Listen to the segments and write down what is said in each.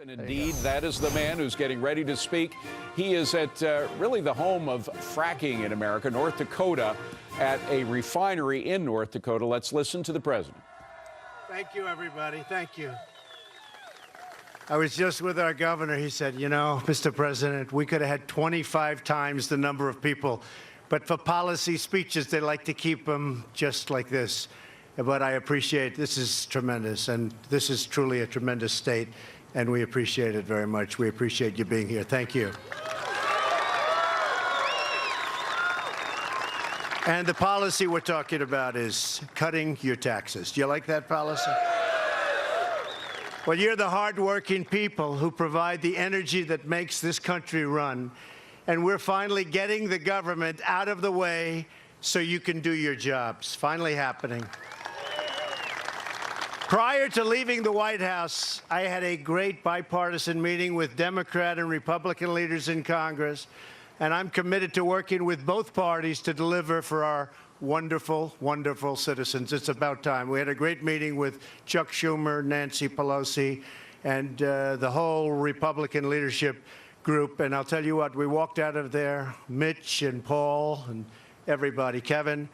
And indeed, that is the man who's getting ready to speak. He is at really the home of fracking in America, North Dakota, at a refinery in North Dakota. Let's listen to the president. Thank you, everybody. Thank you. I was just with our governor. He said, you know, Mr. President, we could have had 25 times the number of people. But for policy speeches, they like to keep them just like this. But I appreciate this is tremendous. And this is truly a tremendous state. And we appreciate it very much. We appreciate you being here. Thank you. And the policy we're talking about is cutting your taxes. Do you like that policy? Well, you're the hardworking people who provide the energy that makes this country run. And we're finally getting the government out of the way so you can do your jobs. Finally happening. Prior to leaving the White House, I had a great bipartisan meeting with Democrat and Republican leaders in Congress, and I'm committed to working with both parties to deliver for our wonderful, wonderful citizens. It's about time. We had a great meeting with Chuck Schumer, Nancy Pelosi, and the whole Republican leadership group. And I'll tell you what, we walked out of there, Mitch and Paul and everybody, Kevin,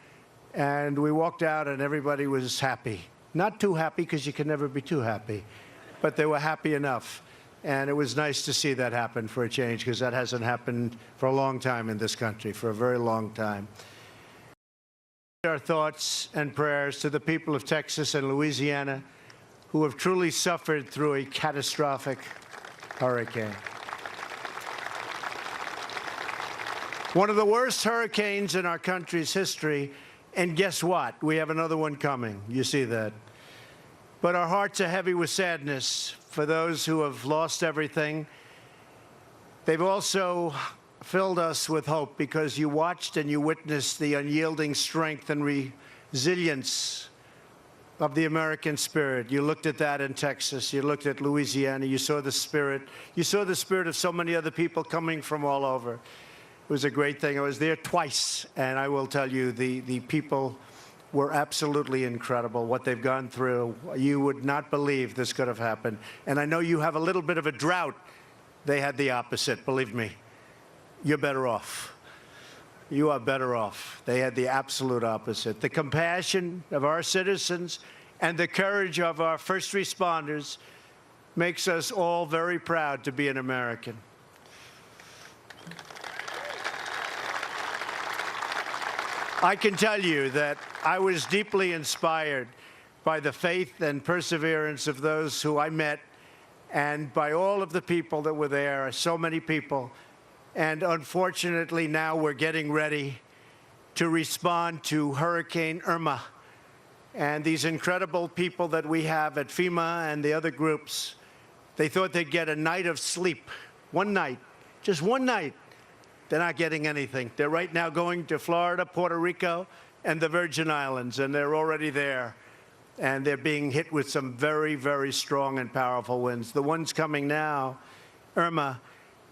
and we walked out and everybody was happy. Not too happy, because you can never be too happy, but they were happy enough. And it was nice to see that happen for a change, because that hasn't happened for a long time in this country, for a very long time. Our thoughts and prayers to the people of Texas and Louisiana who have truly suffered through a catastrophic hurricane. One of the worst hurricanes in our country's history. And guess what? We have another one coming. You see that. But our hearts are heavy with sadness for those who have lost everything. They've also filled us with hope, because you watched and you witnessed the unyielding strength and resilience of the American spirit. You looked at that in Texas. You looked at Louisiana. You saw the spirit. You saw the spirit of so many other people coming from all over. It was a great thing. I was there twice, and I will tell you, the people were absolutely incredible, what they've gone through. You would not believe this could have happened. And I know you have a little bit of a drought. They had the opposite, believe me. You're better off. You are better off. They had the absolute opposite. The compassion of our citizens and the courage of our first responders makes us all very proud to be an American. I can tell you that I was deeply inspired by the faith and perseverance of those who I met, and by all of the people that were there, so many people. And unfortunately, now we're getting ready to respond to Hurricane Irma. And these incredible people that we have at FEMA and the other groups, they thought they'd get a night of sleep. One night, just one night. They're not getting anything. They're right now going to Florida, Puerto Rico, and the Virgin Islands, and they're already there. And they're being hit with some very, very strong and powerful winds. The one's coming now, Irma,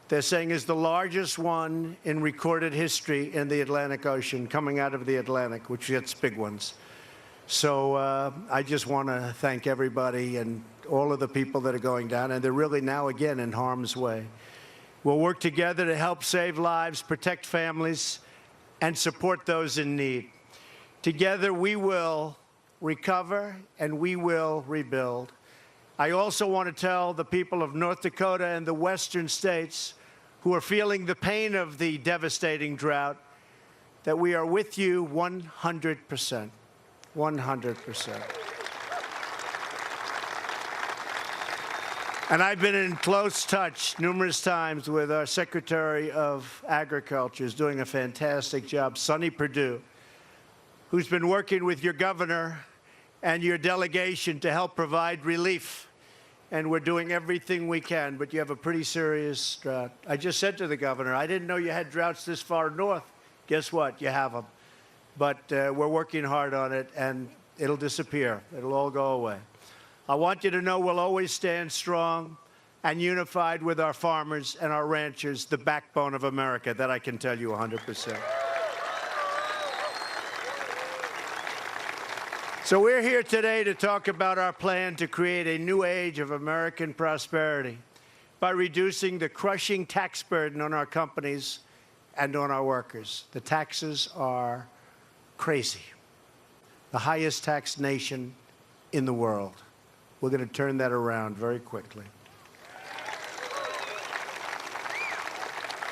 they're saying is the largest one in recorded history in the Atlantic Ocean, coming out of the Atlantic, which gets big ones. So I just want to thank everybody and all of the people that are going down, and they're really now again in harm's way. We'll work together to help save lives, protect families, and support those in need. Together, we will recover and we will rebuild. I also want to tell the people of North Dakota and the western states who are feeling the pain of the devastating drought that we are with you 100%. 100%. And I've been in close touch numerous times with our Secretary of Agriculture, who's doing a fantastic job, Sonny Perdue, who's been working with your governor and your delegation to help provide relief. And we're doing everything we can, but you have a pretty serious drought. I just said to the governor, I didn't know you had droughts this far north. Guess what? You have them. But we're working hard on it, and it'll disappear. It'll all go away. I want you to know we'll always stand strong and unified with our farmers and our ranchers, the backbone of America. That I can tell you 100%. So we're here today to talk about our plan to create a new age of American prosperity. by reducing the crushing tax burden on our companies and on our workers. The taxes are crazy. The highest taxed nation in the world. We're going to turn that around very quickly.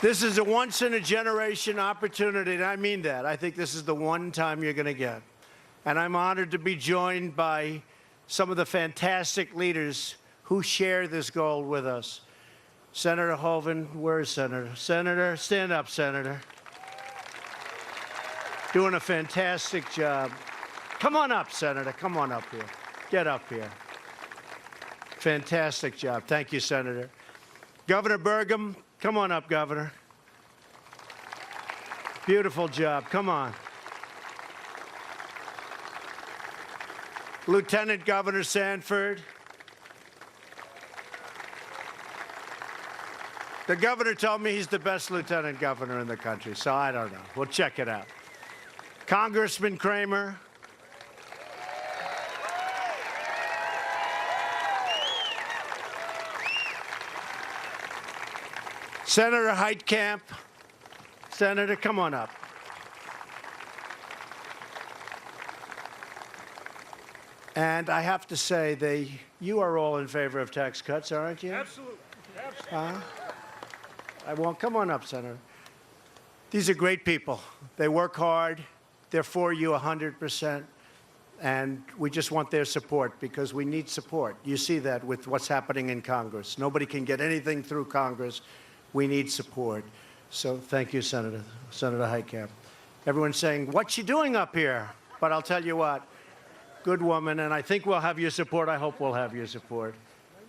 This is a once-in-a-generation opportunity, and I mean that. I think this is the one time you're going to get. And I'm honored to be joined by some of the fantastic leaders who share this goal with us. Senator Hoeven, where is Senator? Senator, stand up, Senator. Doing a fantastic job. Come on up, Senator. Come on up here. Get up here. Fantastic job. Thank you, Senator. Governor Burgum, come on up, Governor. Beautiful job. Come on. Lieutenant Governor Sanford. The governor told me he's the best lieutenant governor in the country, so I don't know. We'll check it out. Congressman Kramer. Senator Heitkamp. Senator, come on up. And I have to say, you are all in favor of tax cuts, aren't you? Absolutely. Absolutely. Come on up, Senator. These are great people. They work hard. They're for you 100%. And we just want their support because we need support. You see that with what's happening in Congress. Nobody can get anything through Congress. We need support. So thank you, Senator Heitkamp. Everyone's saying, what's she doing up here? But I'll tell you what, good woman, and I think we'll have your support. I hope we'll have your support.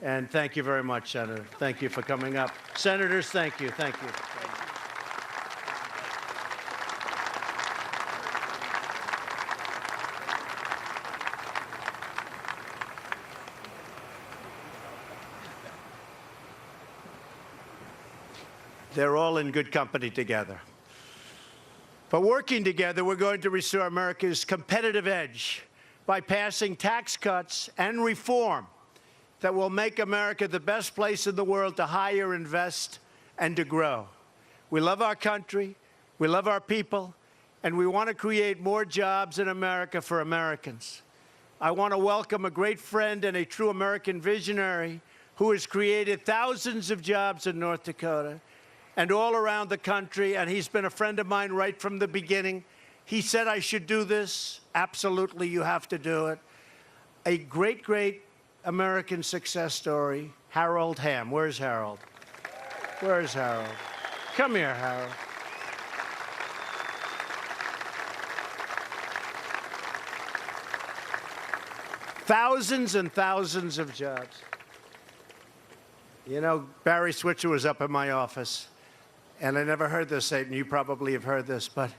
And thank you very much, Senator. Thank you for coming up. Senators, thank you. Thank you. They're all in good company together. But working together, we're going to restore America's competitive edge by passing tax cuts and reform that will make America the best place in the world to hire, invest, and to grow. We love our country, we love our people, and we want to create more jobs in America for Americans. I want to welcome a great friend and a true American visionary who has created thousands of jobs in North Dakota and all around the country, and he's been a friend of mine right from the beginning. He said I should do this. Absolutely, you have to do it. A great, great American success story, Harold Hamm. Where's Harold? Where's Harold? Come here, Harold. Thousands and thousands of jobs. You know, Barry Switzer was up in my office, and I never heard this, and you probably have heard this, but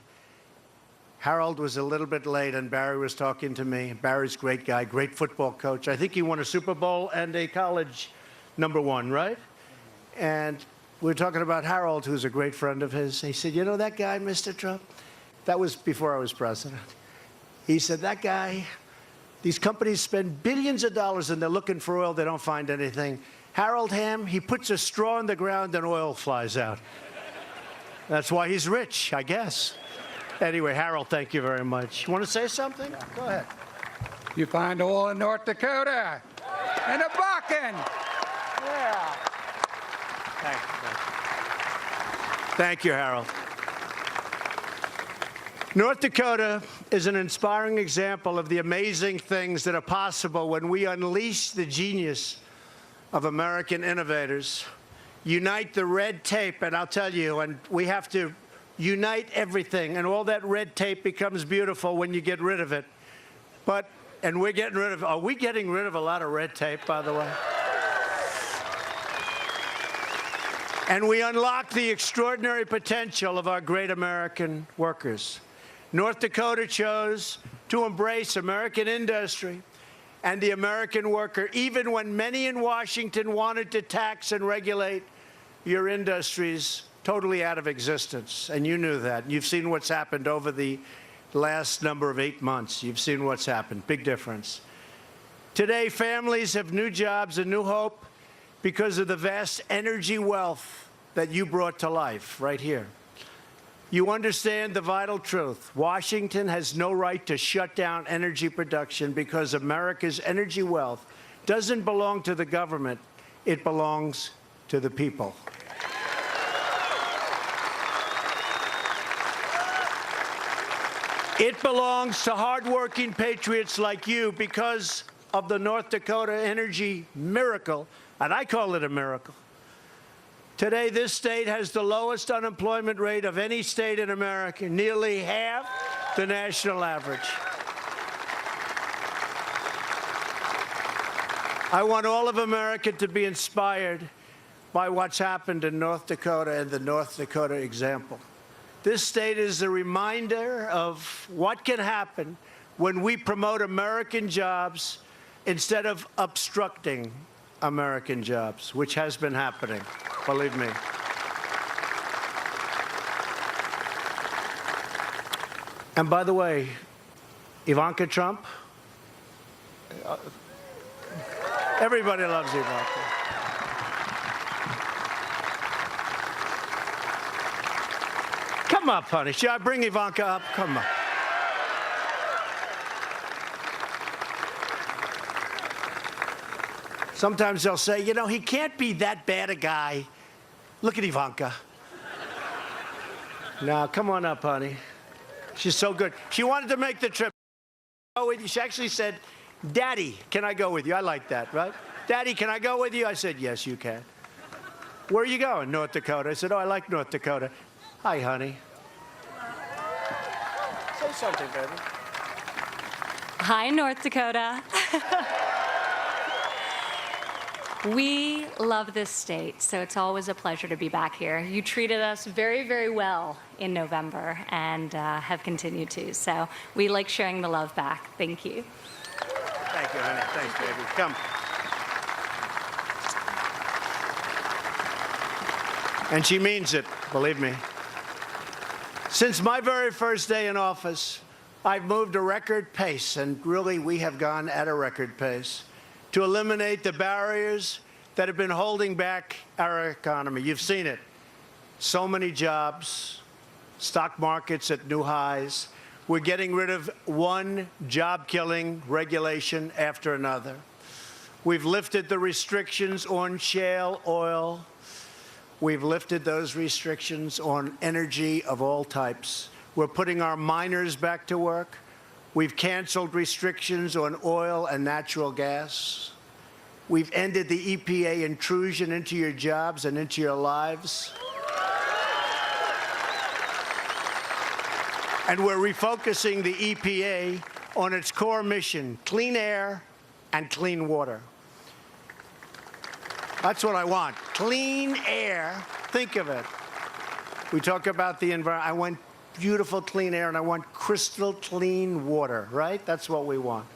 Harold was a little bit late, and Barry was talking to me. Barry's a great guy, great football coach. I think he won a Super Bowl and a college #1, right? And we were talking about Harold, who's a great friend of his. He said, you know that guy, Mr. Trump? That was before I was president. He said, that guy, these companies spend billions of dollars, and they're looking for oil. They don't find anything. Harold Hamm, he puts a straw in the ground, and oil flies out. That's why he's rich, I guess. Anyway, Harold, thank you very much. You want to say something? Yeah. Go ahead. You find oil in North Dakota and a Bakken. Yeah. Thank you. Thank you, Harold. North Dakota is an inspiring example of the amazing things that are possible when we unleash the genius of American innovators, unite the red tape, and I'll tell you, and we have to unite everything, and all that red tape becomes beautiful when you get rid of it. And we're getting rid of, are we getting rid of a lot of red tape, by the way? And we unlock the extraordinary potential of our great American workers. North Dakota chose to embrace American industry and the American worker, even when many in Washington wanted to tax and regulate your industries totally out of existence. And you knew that. You've seen what's happened over the last number of 8 months. You've seen what's happened. Big difference. Today, families have new jobs and new hope, because of the vast energy wealth that you brought to life right here. You understand the vital truth. Washington has no right to shut down energy production because America's energy wealth doesn't belong to the government. It belongs to the people. It belongs to hardworking patriots like you because of the North Dakota energy miracle, and I call it a miracle. Today, this state has the lowest unemployment rate of any state in America, nearly half the national average. I want all of America to be inspired by what's happened in North Dakota and the North Dakota example. This state is a reminder of what can happen when we promote American jobs instead of obstructing American jobs, which has been happening, believe me. And by the way, Ivanka Trump, everybody loves Ivanka. Come up, honey. Should I bring Ivanka up? Come on. Sometimes they'll say, you know, he can't be that bad a guy. Look at Ivanka. Now, come on up, honey. She's so good. She wanted to make the trip. She actually said, Daddy, can I go with you? I like that, right? Daddy, can I go with you? I said, yes, you can. Where are you going? North Dakota. I said, oh, I like North Dakota. Hi, honey. Say something, baby. Hi, North Dakota. We love this state, so it's always a pleasure to be back here. You treated us very, very well in November and have continued to, so we like sharing the love back. Thank you. Thank you, honey. Thanks, baby. Come. And she means it, believe me. Since my very first day in office, I've moved a record pace, and really we have gone at a record pace, to eliminate the barriers that have been holding back our economy. You've seen it. So many jobs, stock markets at new highs. We're getting rid of one job-killing regulation after another. We've lifted the restrictions on shale oil. We've lifted those restrictions on energy of all types. We're putting our miners back to work. We've canceled restrictions on oil and natural gas. We've ended the EPA intrusion into your jobs and into your lives. And we're refocusing the EPA on its core mission, clean air and clean water. That's what I want, clean air. Think of it. We talk about the environment. I want beautiful clean air, and I want crystal clean water, right? That's what we want.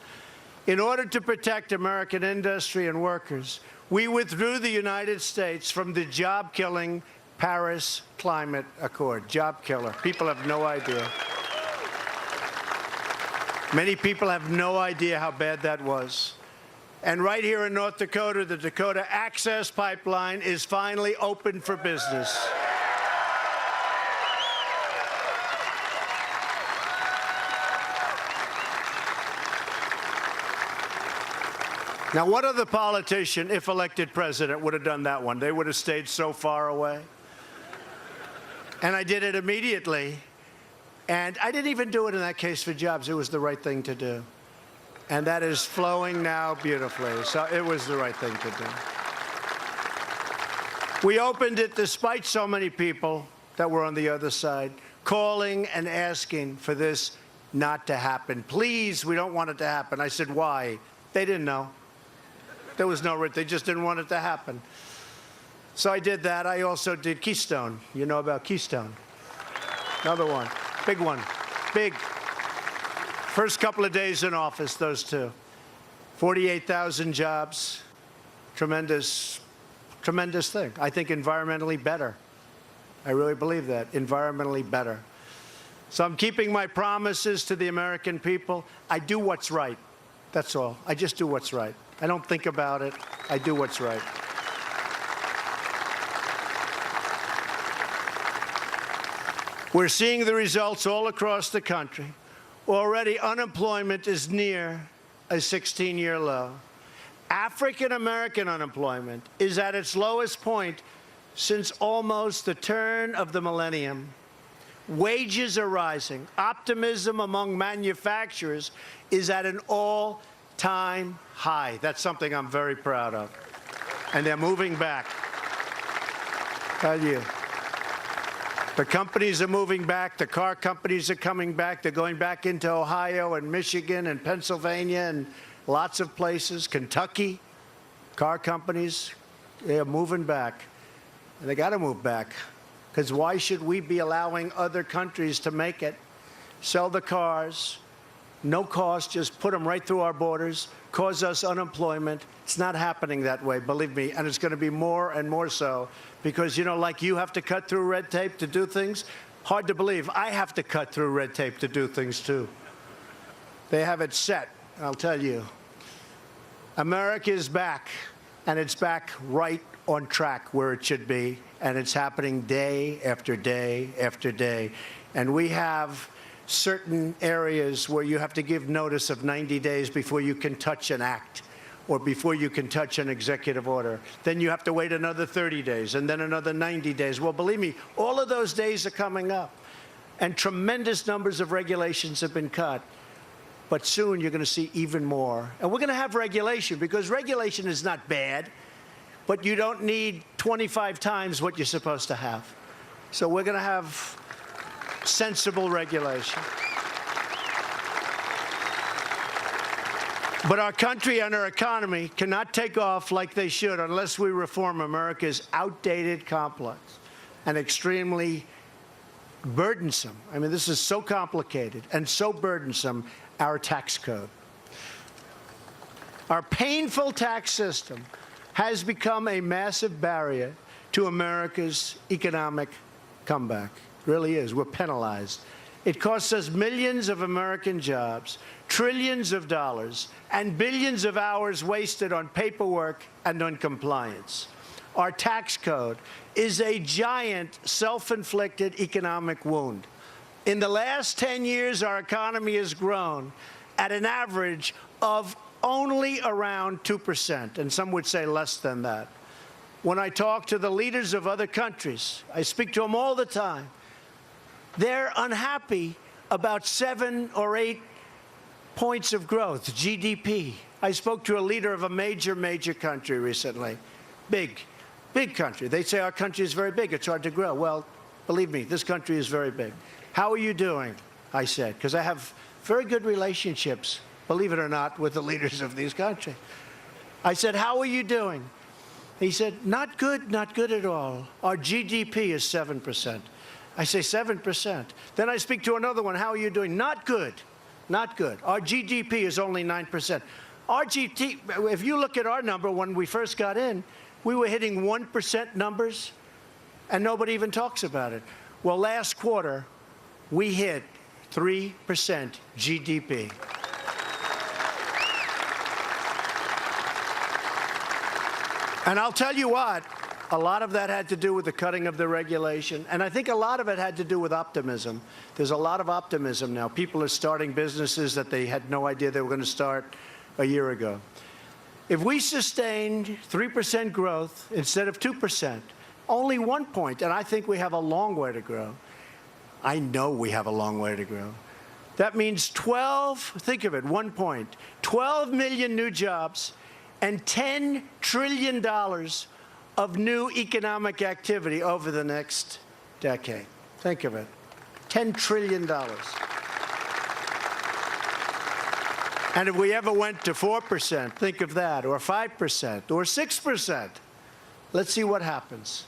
In order to protect American industry and workers, we withdrew the United States from the job-killing Paris Climate Accord. Job killer. People have no idea. Many people have no idea how bad that was. And right here in North Dakota, the Dakota Access Pipeline is finally open for business. Now, what other politician, if elected president, would have done that one? They would have stayed so far away. And I did it immediately. And I didn't even do it in that case for jobs. It was the right thing to do. And that is flowing now beautifully. So it was the right thing to do. We opened it despite so many people that were on the other side calling and asking for this not to happen. Please, we don't want it to happen. I said, why? They didn't know. There was no, they just didn't want it to happen. So I did that. I also did Keystone. You know about Keystone. Another one. Big one. Big. First couple of days in office, those two. 48,000 jobs. Tremendous, tremendous thing. I think environmentally better. I really believe that. Environmentally better. So I'm keeping my promises to the American people. I do what's right. That's all. I just do what's right. I don't think about it. I do what's right. We're seeing the results all across the country. Already, unemployment is near a 16-year low. African-American unemployment is at its lowest point since almost the turn of the millennium. Wages are rising. Optimism among manufacturers is at an all-time high. That's something I'm very proud of. And they're moving back. Tell you. The companies are moving back. The car companies are coming back. They're going back into Ohio and Michigan and Pennsylvania and lots of places. Kentucky, car companies, they're moving back. And they got to move back. Because why should we be allowing other countries to make it, sell the cars, no cost, just put them right through our borders, cause us unemployment? It's not happening that way, believe me, and it's going to be more and more so because, you know, like you have to cut through red tape to do things. Hard to believe. I have to cut through red tape to do things, too. They have it set, I'll tell you. America is back, and it's back right on track where it should be, and it's happening day after day after day. And we have certain areas where you have to give notice of 90 days before you can touch an act or before you can touch an executive order. Then you have to wait another 30 days and then another 90 days. Well, believe me, all of those days are coming up, and tremendous numbers of regulations have been cut. But soon you're going to see even more. And we're going to have regulation, because regulation is not bad, but you don't need 25 times what you're supposed to have. So we're going to have sensible regulation. But our country and our economy cannot take off like they should unless we reform America's outdated, complex, and extremely burdensome. I mean, this is so complicated and so burdensome, our tax code. Our painful tax system has become a massive barrier to America's economic comeback. It really is. We're penalized. It costs us millions of American jobs, trillions of dollars, and billions of hours wasted on paperwork and on compliance. Our tax code is a giant self-inflicted economic wound. In the last 10 years, our economy has grown at an average of only around 2%, and some would say less than that. When I talk to the leaders of other countries, I speak to them all the time, they're unhappy about 7 or 8 points of growth, GDP. I spoke to a leader of a major country recently. Big country. They say our country is very big. It's hard to grow. Well, believe me, this country is very big. How are you doing? I said, because I have very good relationships, believe it or not, with the leaders of these countries. I said, how are you doing? He said, not good at all. Our GDP is 7%. I say 7%. Then I speak to another one. How are you doing? Not good. Not good. Our GDP is only 9%. Our GDP, if you look at our number when we first got in, we were hitting 1% numbers, and nobody even talks about it. Well, last quarter, we hit 3% GDP. And I'll tell you what, a lot of that had to do with the cutting of the regulation, and I think a lot of it had to do with optimism. There's a lot of optimism now. People are starting businesses that they had no idea they were going to start a year ago. If we sustained 3% growth instead of 2%, only 1 point, and I think we have a long way to grow. I know we have a long way to grow. That means 12, think of it, 1 point, 12 million new jobs and $10 trillion of new economic activity over the next decade. Think of it, $10 trillion. And if we ever went to 4%, think of that, or 5%, or 6%, let's see what happens.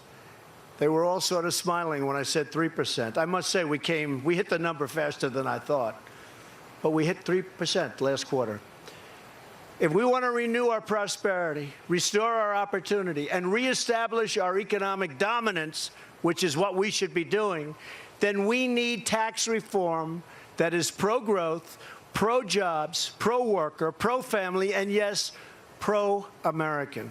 They were all sort of smiling when I said 3%. I must say we hit the number faster than I thought, but we hit 3% last quarter. If we want to renew our prosperity, restore our opportunity, and reestablish our economic dominance, which is what we should be doing, then we need tax reform that is pro-growth, pro-jobs, pro-worker, pro-family, and yes, pro-American.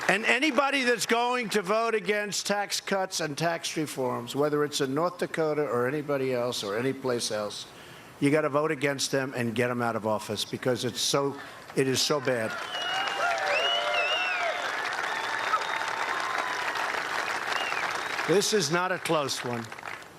And anybody that's going to vote against tax cuts and tax reforms, whether it's in North Dakota or anybody else or any place else, you got to vote against them and get them out of office because it is so bad. This is not a close one.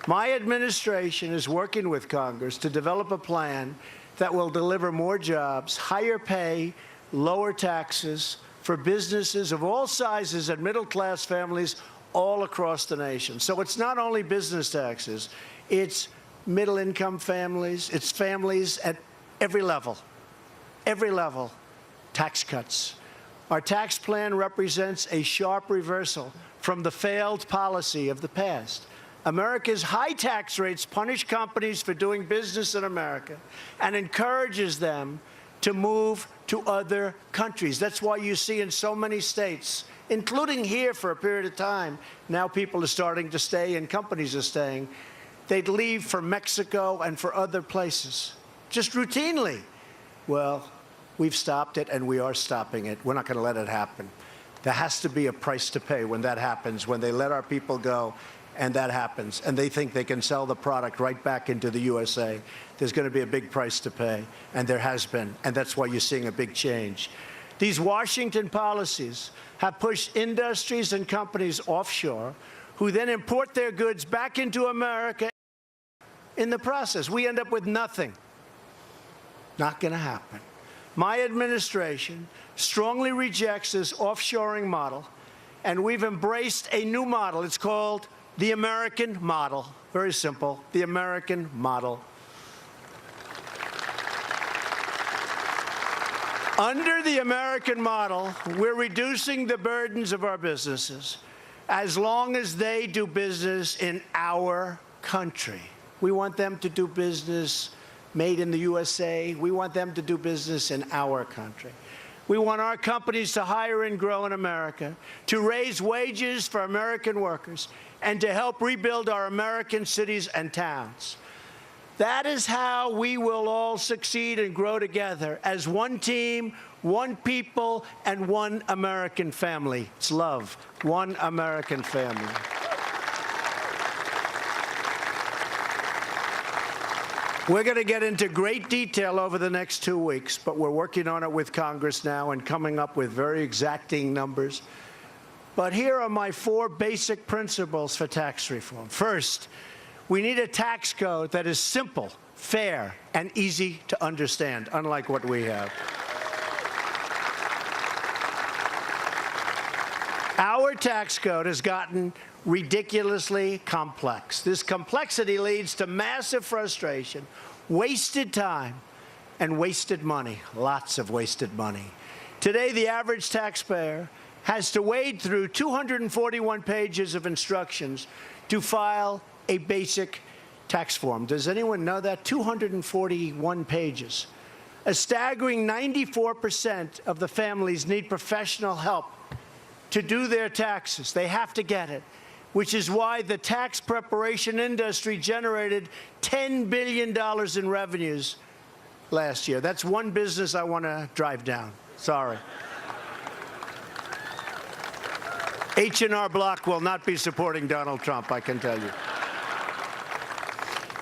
My administration is working with Congress to develop a plan that will deliver more jobs, higher pay, lower taxes for businesses of all sizes and middle-class families all across the nation. So it's not only business taxes, it's middle-income families, it's families at every level, tax cuts. Our tax plan represents a sharp reversal from the failed policy of the past. America's high tax rates punish companies for doing business in America and encourages them to move to other countries. That's why you see in so many states, including here for a period of time, now people are starting to stay and companies are staying. They'd leave for Mexico and for other places, just routinely. Well, we've stopped it and we are stopping it. We're not going to let it happen. There has to be a price to pay when that happens, when they let our people go and that happens, and they think they can sell the product right back into the USA. There's going to be a big price to pay, and there has been, and that's why you're seeing a big change. These Washington policies have pushed industries and companies offshore, who then import their goods back into America. In the process, we end up with nothing. Not going to happen. My administration strongly rejects this offshoring model, and we've embraced a new model. It's called the American model. Very simple, the American model. Under the American model, we're reducing the burdens of our businesses as long as they do business in our country. We want them to do business made in the USA. We want them to do business in our country. We want our companies to hire and grow in America, to raise wages for American workers, and to help rebuild our American cities and towns. That is how we will all succeed and grow together as one team, one people, and one American family. It's love, one American family. We're going to get into great detail over the next 2 weeks, but we're working on it with Congress now and coming up with very exacting numbers. But here are my 4 basic principles for tax reform. First, we need a tax code that is simple, fair, and easy to understand, unlike what we have. Our tax code has gotten ridiculously complex. This complexity leads to massive frustration, wasted time, and wasted money, lots of wasted money. Today, the average taxpayer has to wade through 241 pages of instructions to file a basic tax form. Does anyone know that? 241 pages. A staggering 94% of the families need professional help to do their taxes. They have to get it, which is why the tax preparation industry generated $10 billion in revenues last year. That's one business I want to drive down. Sorry. H&R Block will not be supporting Donald Trump, I can tell you.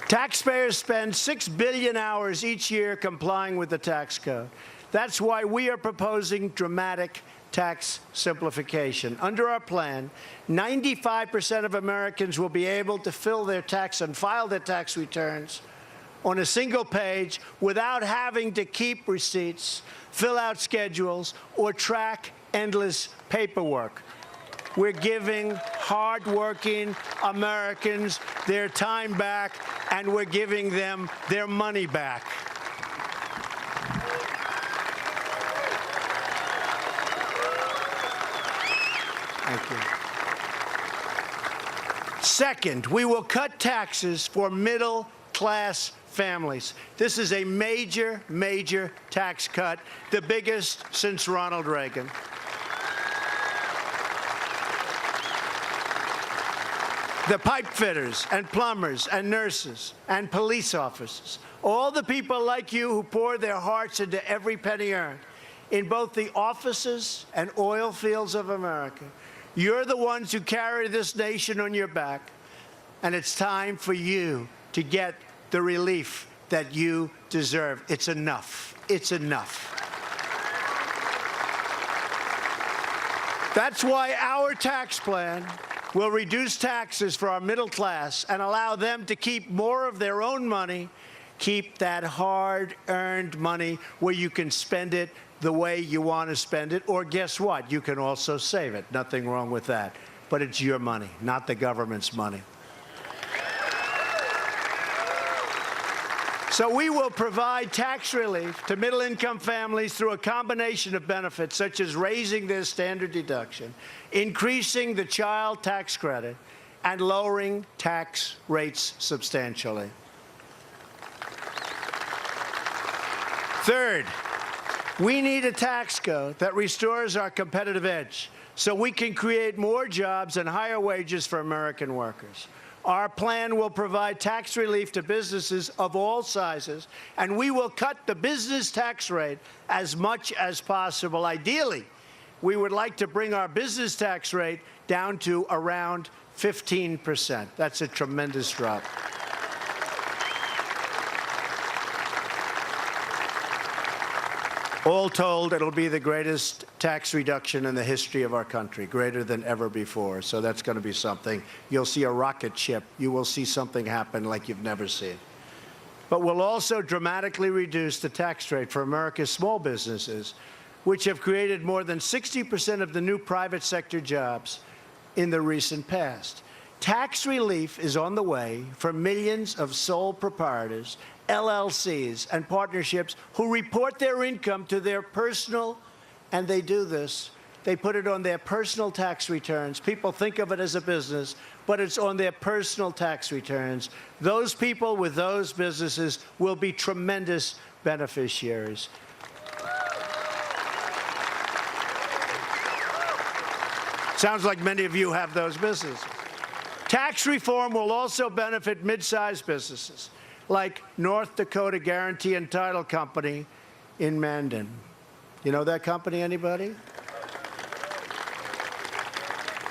Taxpayers spend 6 billion hours each year complying with the tax code. That's why we are proposing dramatic tax simplification. Under our plan, 95% of Americans will be able to fill their tax and file their tax returns on a single page without having to keep receipts, fill out schedules, or track endless paperwork. We're giving hardworking Americans their time back, and we're giving them their money back. Thank you. Second, we will cut taxes for middle-class families. This is a major, major tax cut, the biggest since Ronald Reagan. The pipe fitters and plumbers and nurses and police officers, all the people like you who pour their hearts into every penny earned, in both the offices and oil fields of America. You're the ones who carry this nation on your back, and it's time for you to get the relief that you deserve. It's enough. It's enough. That's why our tax plan will reduce taxes for our middle class and allow them to keep more of their own money, keep that hard-earned money where you can spend it the way you want to spend it, or guess what? You can also save it. Nothing wrong with that. But it's your money, not the government's money. So we will provide tax relief to middle-income families through a combination of benefits, such as raising their standard deduction, increasing the child tax credit, and lowering tax rates substantially. Third, we need a tax code that restores our competitive edge so we can create more jobs and higher wages for American workers. Our plan will provide tax relief to businesses of all sizes, and we will cut the business tax rate as much as possible. Ideally, we would like to bring our business tax rate down to around 15%. That's a tremendous drop. All told, it'll be the greatest tax reduction in the history of our country, greater than ever before. So that's going to be something. You'll see a rocket ship. You will see something happen like you've never seen. But we'll also dramatically reduce the tax rate for America's small businesses, which have created more than 60% of the new private sector jobs in the recent past. Tax relief is on the way for millions of sole proprietors, LLCs, and partnerships who report their income to their personal, and they do this, they put it on their personal tax returns. People think of it as a business, but it's on their personal tax returns. Those people with those businesses will be tremendous beneficiaries. Sounds like many of you have those businesses. Tax reform will also benefit mid-sized businesses like North Dakota Guarantee and Title Company in Mandan. You know that company, anybody?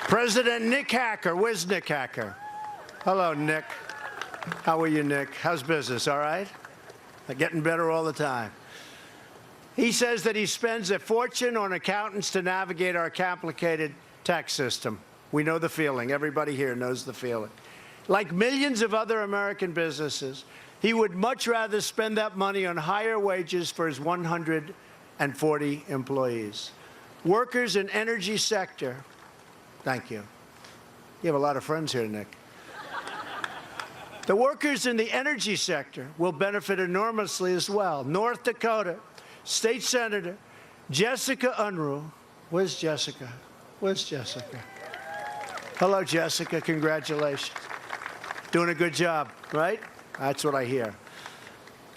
President Nick Hacker. Where's Nick Hacker? Hello, Nick. How are you, Nick? How's business, all right? Getting better all the time. He says that he spends a fortune on accountants to navigate our complicated tax system. We know the feeling. Everybody here knows the feeling. Like millions of other American businesses, he would much rather spend that money on higher wages for his 140 employees. Workers in energy sector, thank you. You have a lot of friends here, Nick. The workers in the energy sector will benefit enormously as well. North Dakota State Senator Jessica Unruh. Where's Jessica? Where's Jessica? Hello, Jessica. Congratulations. Doing a good job, right? That's what I hear.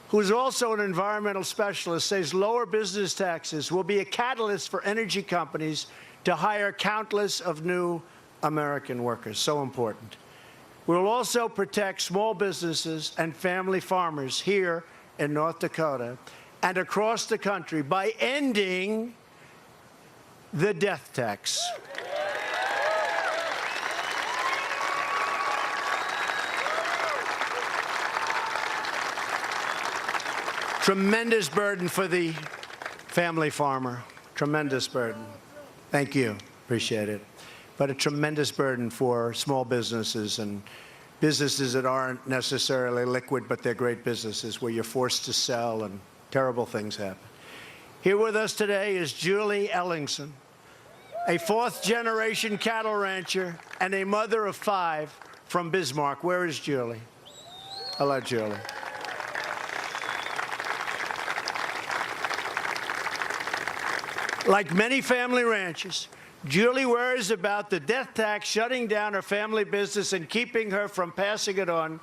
Who's also an environmental specialist, says lower business taxes will be a catalyst for energy companies to hire countless of new American workers. So important. We'll also protect small businesses and family farmers here in North Dakota and across the country by ending the death tax. Tremendous burden for the family farmer. Tremendous burden. Thank you. Appreciate it. But a tremendous burden for small businesses and businesses that aren't necessarily liquid, but they're great businesses where you're forced to sell and terrible things happen. Here with us today is Julie Ellingson, a fourth-generation cattle rancher and a mother of 5 from Bismarck. Where is Julie? Hello, Julie. Like many family ranchers, Julie worries about the death tax shutting down her family business and keeping her from passing it on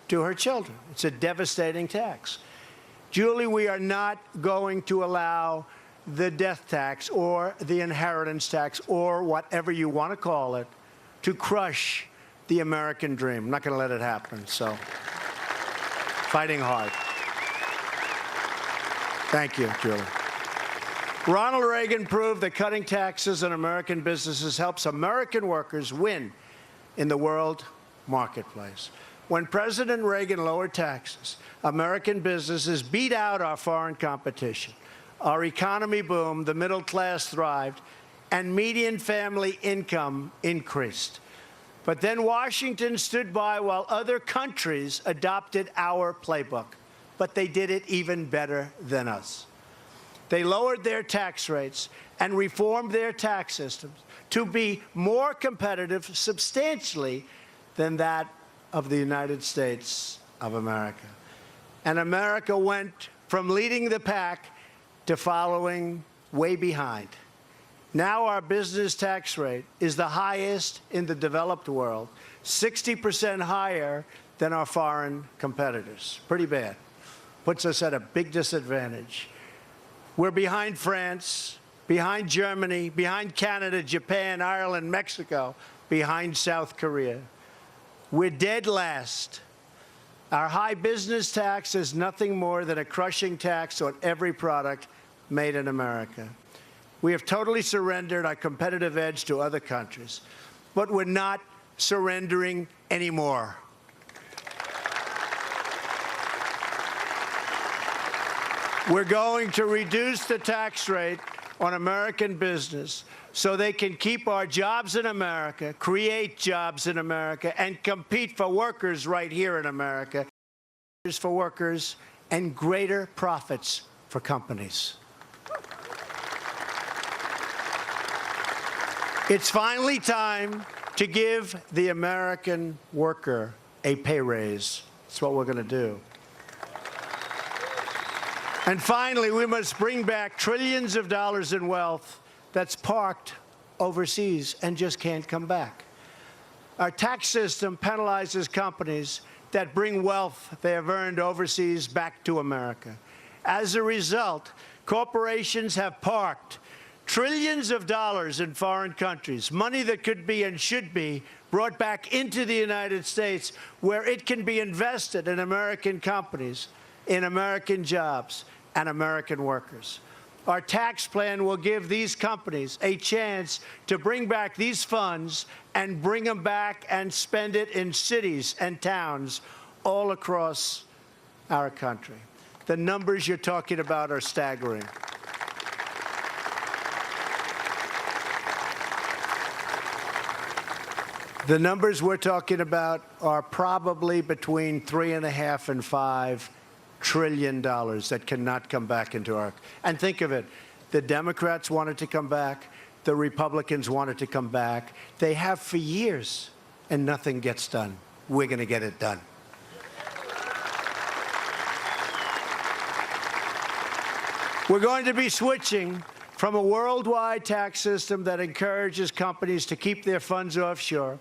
to her children. It's a devastating tax. Julie, we are not going to allow the death tax or the inheritance tax or whatever you want to call it to crush the American dream. I'm not going to let it happen. So, fighting hard. Thank you, Julie. Ronald Reagan proved that cutting taxes on American businesses helps American workers win in the world marketplace. When President Reagan lowered taxes, American businesses beat out our foreign competition. Our economy boomed, the middle class thrived, and median family income increased. But then Washington stood by while other countries adopted our playbook. But they did it even better than us. They lowered their tax rates and reformed their tax systems to be more competitive substantially than that of the United States of America. And America went from leading the pack to following way behind. Now our business tax rate is the highest in the developed world, 60% higher than our foreign competitors. Pretty bad. Puts us at a big disadvantage. We're behind France, behind Germany, behind Canada, Japan, Ireland, Mexico, behind South Korea. We're dead last. Our high business tax is nothing more than a crushing tax on every product made in America. We have totally surrendered our competitive edge to other countries, but we're not surrendering anymore. We're going to reduce the tax rate on American business so they can keep our jobs in America, create jobs in America, and compete for workers right here in America, for workers, and greater profits for companies. It's finally time to give the American worker a pay raise. That's what we're going to do. And finally, we must bring back trillions of dollars in wealth that's parked overseas and just can't come back. Our tax system penalizes companies that bring wealth they have earned overseas back to America. As a result, corporations have parked trillions of dollars in foreign countries, money that could be and should be brought back into the United States, where it can be invested in American companies, in American jobs, and American workers. Our tax plan will give these companies a chance to bring back these funds and bring them back and spend it in cities and towns all across our country. The numbers you're talking about are staggering. The numbers we're talking about are probably between $3.5 and $5 trillion that cannot come back into our. And think of it, the Democrats wanted to come back, the Republicans wanted to come back. They have for years, and nothing gets done. We're going to get it done. We're going to be switching from a worldwide tax system that encourages companies to keep their funds offshore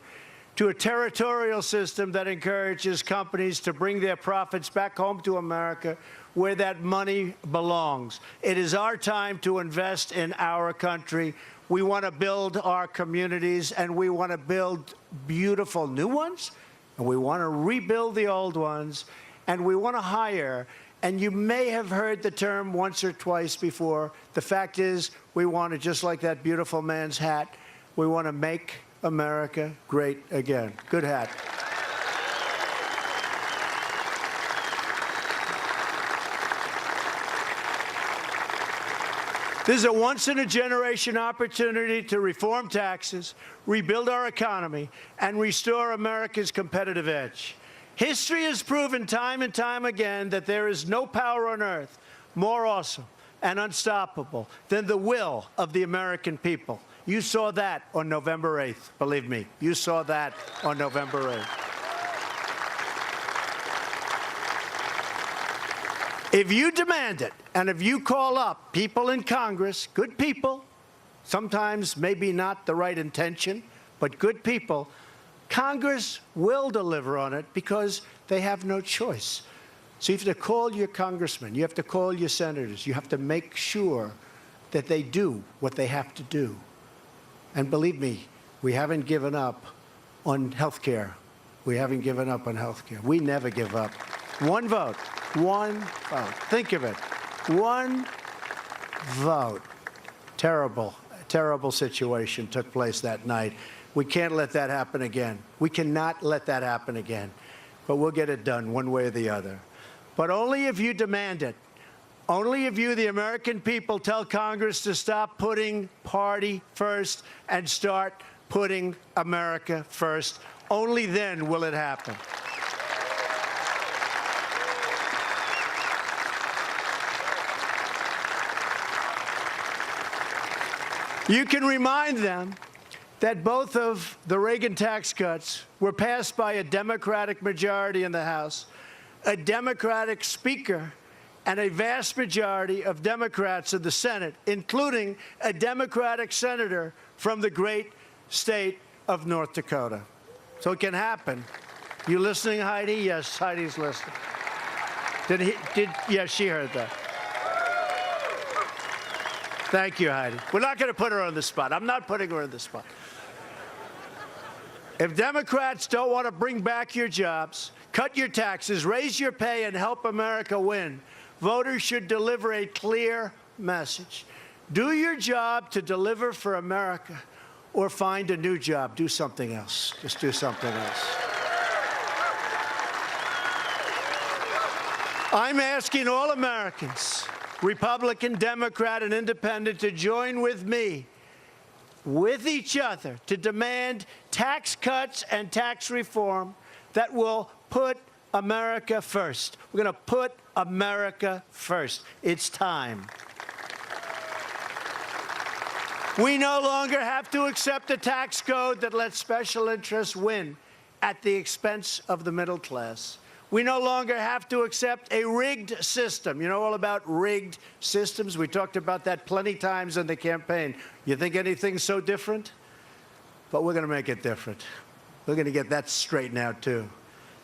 to a territorial system that encourages companies to bring their profits back home to America, where that money belongs. It is our time to invest in our country. We want to build our communities, and we want to build beautiful new ones, and we want to rebuild the old ones, and we want to hire. And you may have heard the term once or twice before. The fact is, we want to, just like that beautiful man's hat, we want to make America great again. Good hat. This is a once-in-a-generation opportunity to reform taxes, rebuild our economy, and restore America's competitive edge. History has proven time and time again that there is no power on earth more awesome and unstoppable than the will of the American people. You saw that on November 8th, believe me. You saw that on November 8th. If you demand it, and if you call up people in Congress, good people, sometimes maybe not the right intention, but good people, Congress will deliver on it because they have no choice. So you have to call your congressmen, you have to call your senators, you have to make sure that they do what they have to do. And believe me, we haven't given up on health care. We haven't given up on health care. We never give up. One vote. One vote. Think of it. One vote. Terrible, terrible situation took place that night. We can't let that happen again. We cannot let that happen again. But we'll get it done one way or the other. But only if you demand it. Only if you, the American people, tell Congress to stop putting party first and start putting America first. Only then will it happen. You can remind them that both of the Reagan tax cuts were passed by a Democratic majority in the House, a Democratic Speaker, and a vast majority of Democrats in the Senate, including a Democratic senator from the great state of North Dakota. So it can happen. You listening, Heidi? Yes, Heidi's listening. Yes, she heard that. Thank you, Heidi. We're not going to put her on the spot. I'm not putting her on the spot. If Democrats don't want to bring back your jobs, cut your taxes, raise your pay, and help America win, voters should deliver a clear message. Do your job to deliver for America, or find a new job. Do something else. Just do something else. I'm asking all Americans, Republican, Democrat, and Independent, to join with me, with each other, to demand tax cuts and tax reform that will put America first. We're going to put America first. It's time. We no longer have to accept a tax code that lets special interests win at the expense of the middle class. We no longer have to accept a rigged system. You know all about rigged systems? We talked about that plenty times in the campaign. You think anything's so different? But we're going to make it different. We're going to get that straightened out, too.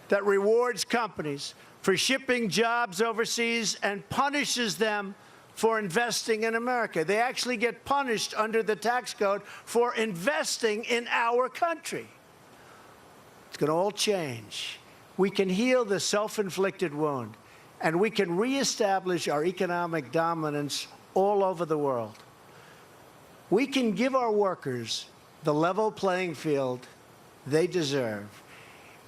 That rewards companies for shipping jobs overseas and punishes them for investing in America. They actually get punished under the tax code for investing in our country. It's going to all change. We can heal the self-inflicted wound, and we can reestablish our economic dominance all over the world. We can give our workers the level playing field they deserve,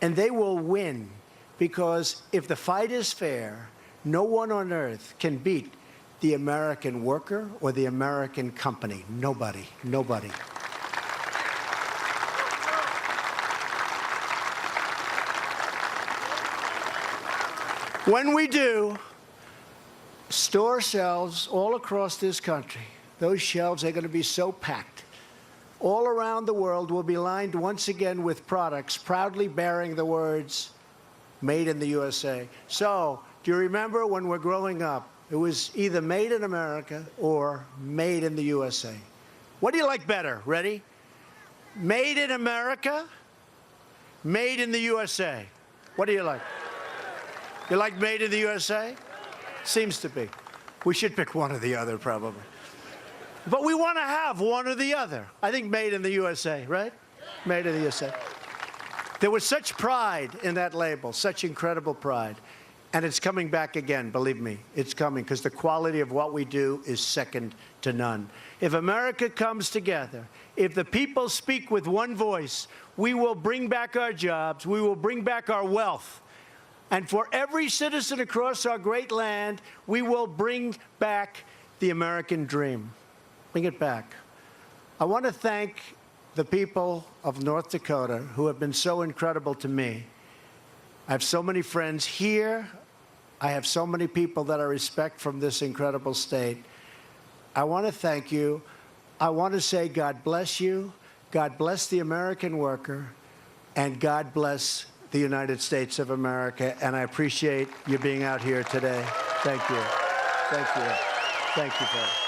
and they will win, because if the fight is fair, no one on earth can beat the American worker or the American company. Nobody. Nobody. When we do, store shelves all across this country, those shelves are going to be so packed. All around the world will be lined once again with products proudly bearing the words, "Made in the USA." So, do you remember when we're growing up, it was either made in America or made in the USA? What do you like better? Ready? Made in America, made in the USA. What do you like? You like made in the USA? Seems to be. We should pick one or the other, probably. But we want to have one or the other. I think made in the USA, right? Made in the USA. There was such pride in that label, such incredible pride. And it's coming back again, believe me. It's coming, because the quality of what we do is second to none. If America comes together, if the people speak with one voice, we will bring back our jobs, we will bring back our wealth. And for every citizen across our great land, we will bring back the American dream. Bring it back. I want to thank the people of North Dakota who have been so incredible to me. I have so many friends here. I have so many people that I respect from this incredible state. I want to thank you. I want to say God bless you, God bless the American worker, and God bless the United States of America. And I appreciate you being out here today. Thank you. Thank you. Thank you, folks.